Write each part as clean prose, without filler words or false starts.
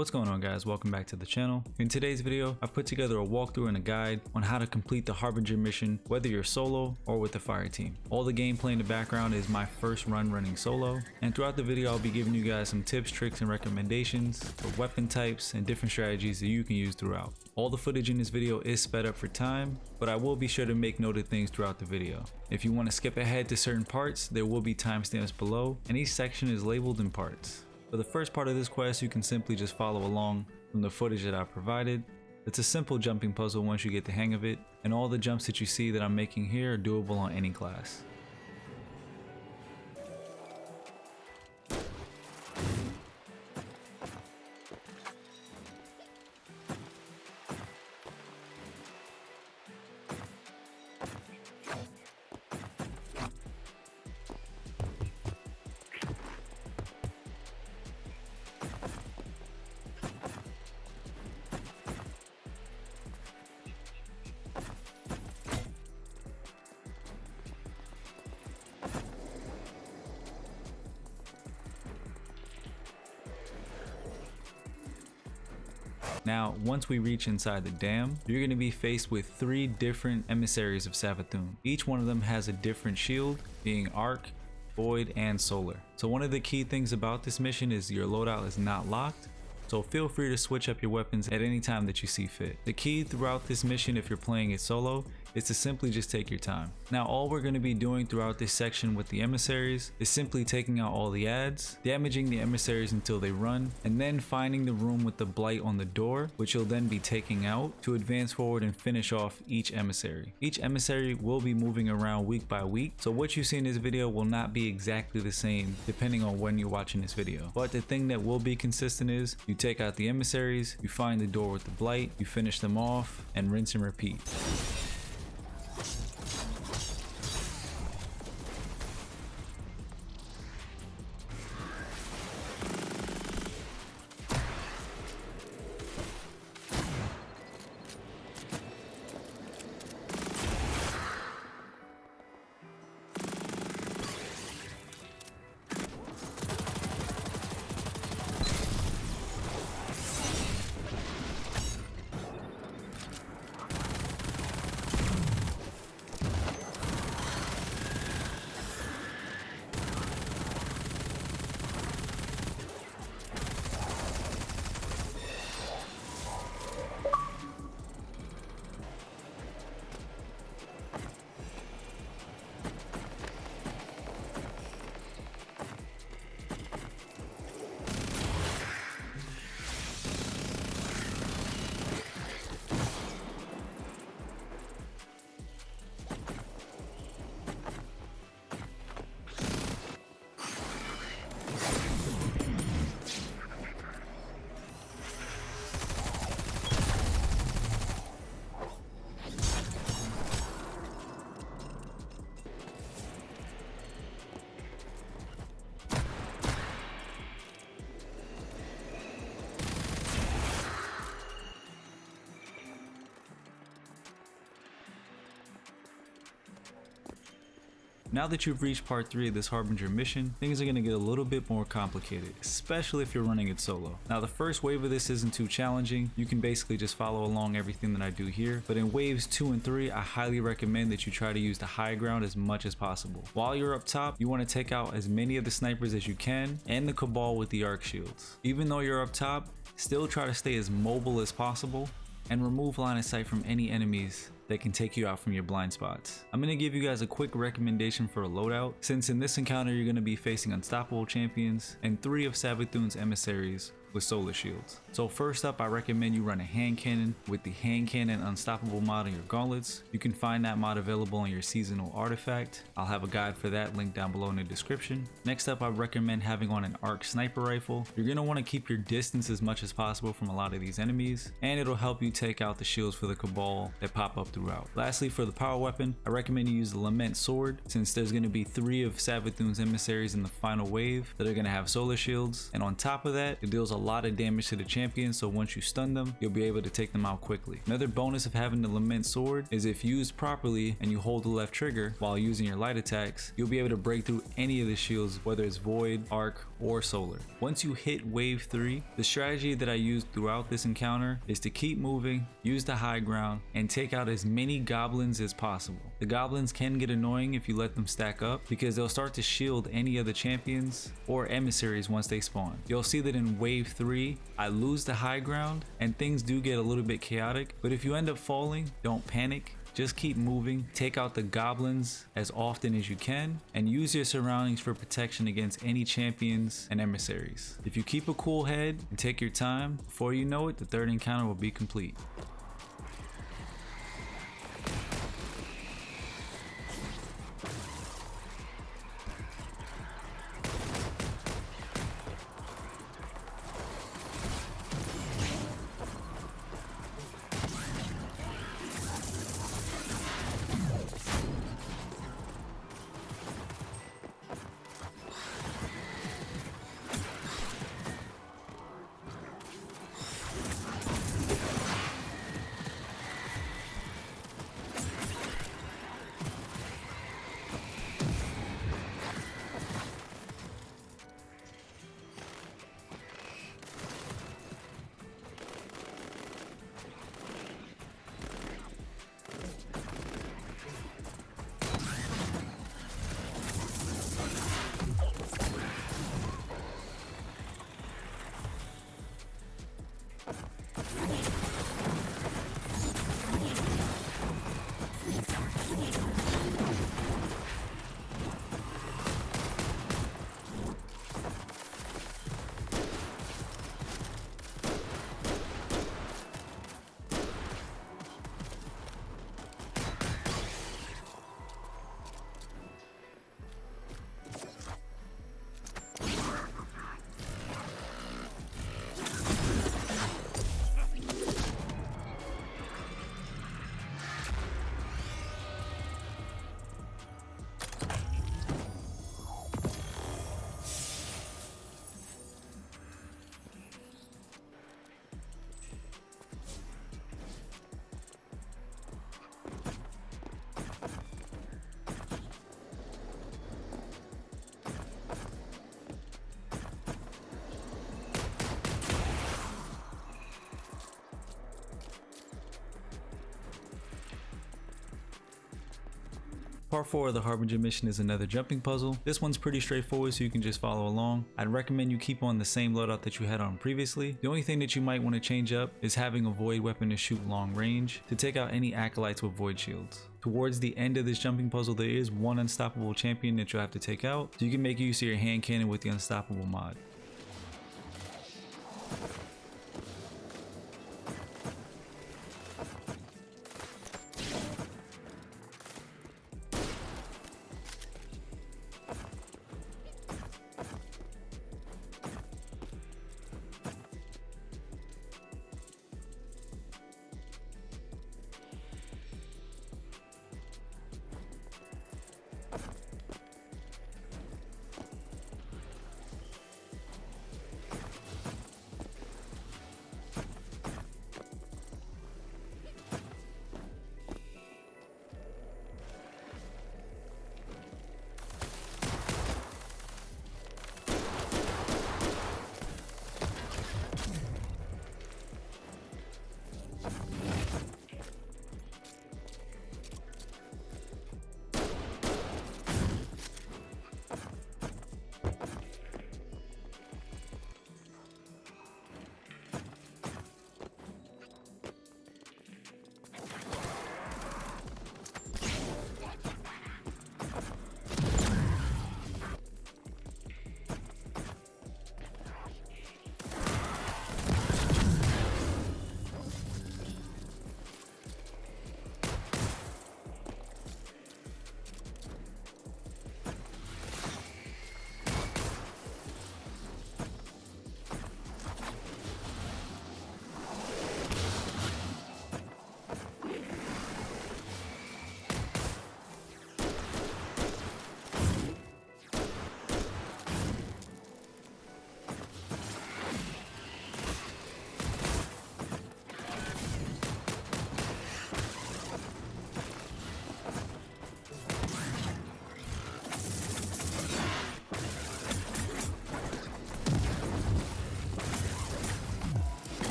What's going on, guys? Welcome back to the channel. In today's video, I've put together a walkthrough and a guide on how to complete the Harbinger mission, whether you're solo or with the fire team. All the gameplay in the background is my first run running solo, and throughout the video I'll be giving you guys some tips, tricks, and recommendations for weapon types and different strategies that you can use throughout. All the footage in this video is sped up for time, but I will be sure to make note of things throughout the video. If you want to skip ahead to certain parts, there will be timestamps below, and each section is labeled in parts. For the first part of this quest, you can simply just follow along from the footage that I provided. It's a simple jumping puzzle once you get the hang of it, and all the jumps that you see that I'm making here are doable on any class. Now, once we reach inside the dam, you're going to be faced with 3 different emissaries of Savathûn. Each one of them has a different shield, being Arc, Void, and Solar. So one of the key things about this mission is your loadout is not locked, so feel free to switch up your weapons at any time that you see fit. The key throughout this mission, if you're playing it solo, is to simply just take your time. Now, all we're going to be doing throughout this section with the emissaries is simply taking out all the ads, damaging the emissaries until they run, and then finding the room with the blight on the door, which you'll then be taking out to advance forward and finish off each emissary. Each emissary will be moving around week by week, so what you see in this video will not be exactly the same depending on when you're watching this video. But the thing that will be consistent is you take out the emissaries, you find the door with the blight, you finish them off, and rinse and repeat. Now that you've reached part 3 of this Harbinger mission, things are going to get a little bit more complicated, especially if you're running it solo. Now, the first wave of this isn't too challenging. You can basically just follow along everything that I do here, but in waves 2 and 3, I highly recommend that you try to use the high ground as much as possible. While you're up top, you want to take out as many of the snipers as you can and the cabal with the arc shields. Even though you're up top, still try to stay as mobile as possible and remove line of sight from any enemies that can take you out from your blind spots. I'm going to give you guys a quick recommendation for a loadout, since in this encounter you're going to be facing unstoppable champions and 3 of Savathûn's emissaries with solar shields. So first up, I recommend you run a hand cannon with the hand cannon unstoppable mod on your gauntlets. You can find that mod available on your seasonal artifact. I'll have a guide for that linked down below in the description. Next up, I recommend having on an arc sniper rifle. You're going to want to keep your distance as much as possible from a lot of these enemies, and it'll help you take out the shields for the cabal that pop up throughout. Lastly, for the power weapon, I recommend you use the Lament sword, since there's going to be 3 of Savathûn's emissaries in the final wave that are going to have solar shields, and on top of that, it deals a lot of damage to the champion, so once you stun them, you'll be able to take them out quickly. Another bonus of having the Lament Sword is if used properly and you hold the left trigger while using your light attacks, you'll be able to break through any of the shields, whether it's Void, Arc, or Solar. Once you hit wave 3, the strategy that I used throughout this encounter is to keep moving, use the high ground, and take out as many goblins as possible. The goblins can get annoying if you let them stack up because they'll start to shield any of the champions or emissaries once they spawn. You'll see that in wave 3, I lose the high ground and things do get a little bit chaotic, but if you end up falling, don't panic. Just keep moving, take out the goblins as often as you can, and use your surroundings for protection against any champions and emissaries. If you keep a cool head and take your time, before you know it, the third encounter will be complete. Part 4 of the Harbinger mission is another jumping puzzle. This one's pretty straightforward, so you can just follow along. I'd recommend you keep on the same loadout that you had on previously. The only thing that you might want to change up is having a void weapon to shoot long range to take out any acolytes with void shields. Towards the end of this jumping puzzle, there is one unstoppable champion that you'll have to take out, so you can make use of your hand cannon with the unstoppable mod.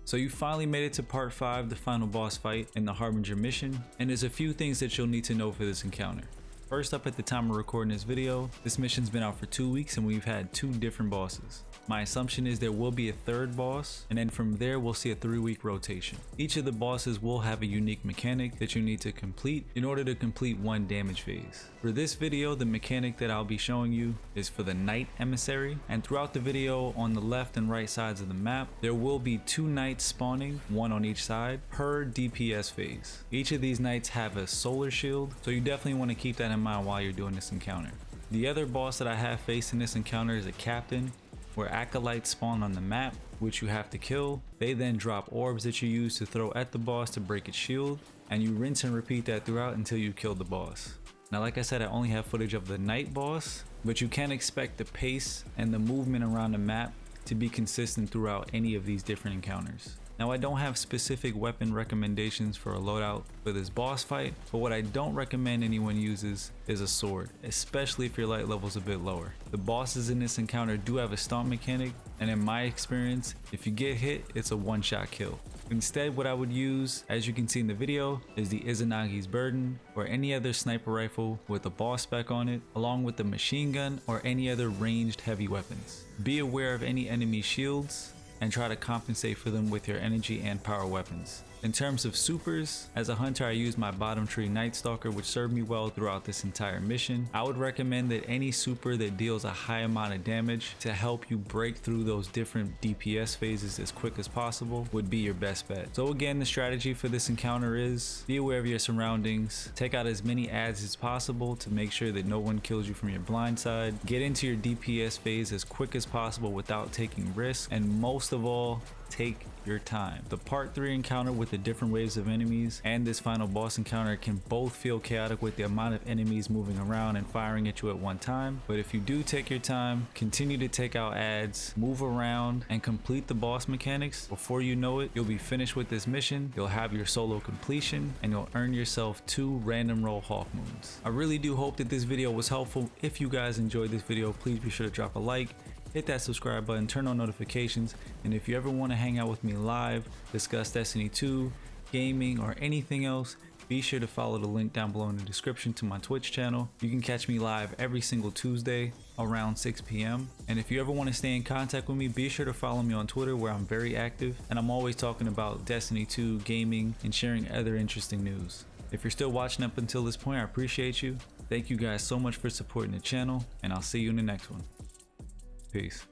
So you finally made it to part 5, the final boss fight in the Harbinger mission, and there's a few things that you'll need to know for this encounter. First up, at the time of recording this video, this mission's been out for 2 weeks and we've had 2 different bosses. My assumption is there will be a 3rd boss, and then from there we'll see a 3-week rotation. Each of the bosses will have a unique mechanic that you need to complete in order to complete one damage phase. For this video, the mechanic that I'll be showing you is for the Knight Emissary, and throughout the video on the left and right sides of the map, there will be 2 knights spawning, one on each side, per DPS phase. Each of these knights have a solar shield, so you definitely want to keep that in mind while you're doing this encounter. The other boss that I have faced in this encounter is a captain, where acolytes spawn on the map, which you have to kill. They then drop orbs that you use to throw at the boss to break its shield, and you rinse and repeat that throughout until you kill the boss. Now, like I said, I only have footage of the Knight boss, but you can expect the pace and the movement around the map to be consistent throughout any of these different encounters. Now, I don't have specific weapon recommendations for a loadout for this boss fight, but what I don't recommend anyone uses is a sword, especially if your light level is a bit lower. The bosses in this encounter do have a stomp mechanic, and in my experience, if you get hit, it's a one-shot kill. Instead, what I would use, as you can see in the video, is the Izanagi's Burden or any other sniper rifle with a boss spec on it, along with the machine gun or any other ranged heavy weapons. Be aware of any enemy shields and try to compensate for them with your energy and power weapons. In terms of supers, as a hunter I use my bottom tree Night Stalker, which served me well throughout this entire mission. I would recommend that any super that deals a high amount of damage to help you break through those different DPS phases as quick as possible would be your best bet. So again, the strategy for this encounter is be aware of your surroundings, take out as many adds as possible to make sure that no one kills you from your blind side, get into your DPS phase as quick as possible without taking risks, and most of all, take your time. The part 3 encounter with the different waves of enemies and this final boss encounter can both feel chaotic with the amount of enemies moving around and firing at you at one time, but if you do take your time, continue to take out adds, move around, and complete the boss mechanics, before you know it, you'll be finished with this mission, you'll have your solo completion, and you'll earn yourself 2 random roll Hawkmoons. I really do hope that this video was helpful. If you guys enjoyed this video, please be sure to drop a like, hit that subscribe button, turn on notifications, and if you ever want to hang out with me live, discuss Destiny 2, gaming, or anything else, be sure to follow the link down below in the description to my Twitch channel. You can catch me live every single Tuesday around 6 p.m. And if you ever want to stay in contact with me, be sure to follow me on Twitter, where I'm very active, and I'm always talking about Destiny 2, gaming, and sharing other interesting news. If you're still watching up until this point, I appreciate you. Thank you guys so much for supporting the channel, and I'll see you in the next one. Peace.